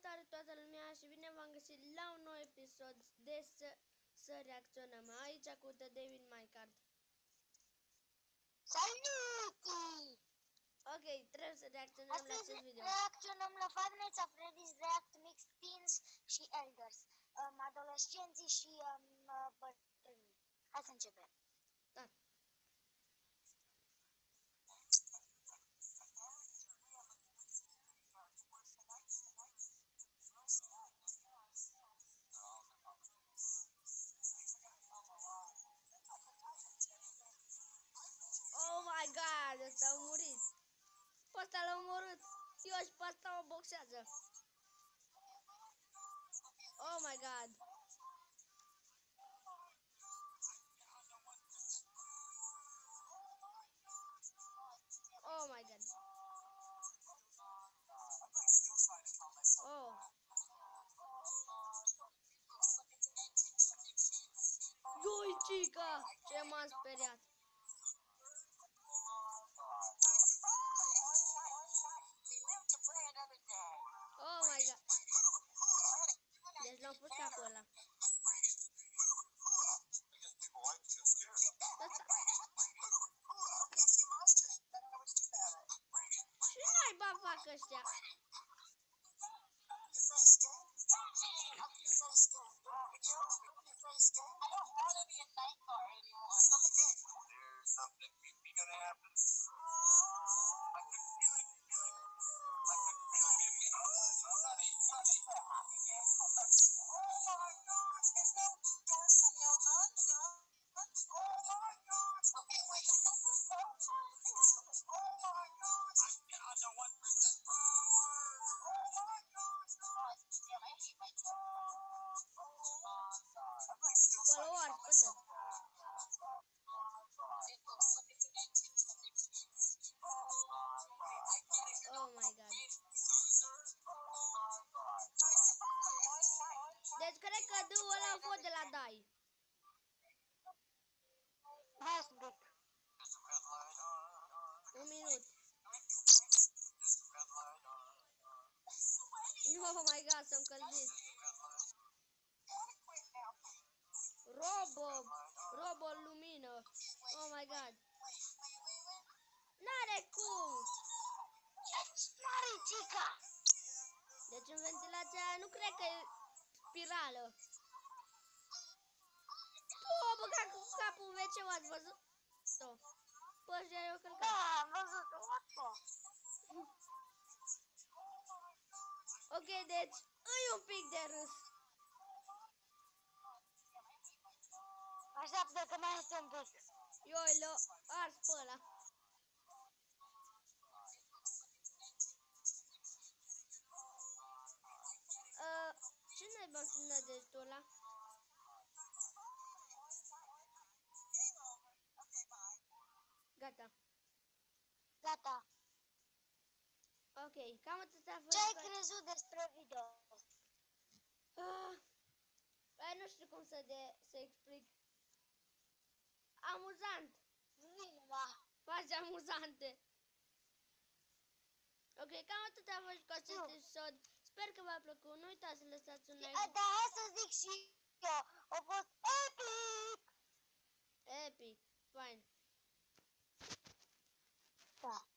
Salutare toată lumea și bine v-am găsit la un nou episod de să reacționăm aici cu The David Minecraft. Salut! Ok, trebuie să reacționăm la acest video. Reacționăm la Five Nights at Freddy's React Mix Teens și Elders, adolescenții și bătrânii. Hai să începem. Da. Oh my god, ăsta a murit. Pe ăsta l-a omorât. Eu și pe ăsta o boxează. Oh my god. Oh my god. Oh. Doi cica, ce m-am speriat. Oh my god. Deci l-am pus capul ăla. Ce naiba fac ăștia? Follower, pătăt. Oh my god. Deci cred că D-ul ăla a fost de la Dai. Hai să duc. Un minut. Oh my god, s-a încălzit. Robo lumină. Oh my god. N-are cum. N-are cica. Deci în ventilația aia nu cred că e spirală. O băgat cu capul în WC, ați văzut? Pă, ăștia eu călcat. Da, am văzut. Ok, deci îi un pic de râs. Așteaptă că mai este un pic. Eu l-o ars pe ăla. Ce naiba înseamnă degetul ăla? Gata. Gata. Ok, cam atât a fost. Ce ai crezut despre video? Păi nu știu cum să explic. Amuzant. Numai. Faze amuzante. Ok, cam atât a fost cu acest episod. Sper că v-a plăcut. Nu uitați să lăsați un like. Da, hai să zic și eu. A fost epic. Epic. Fine. Da.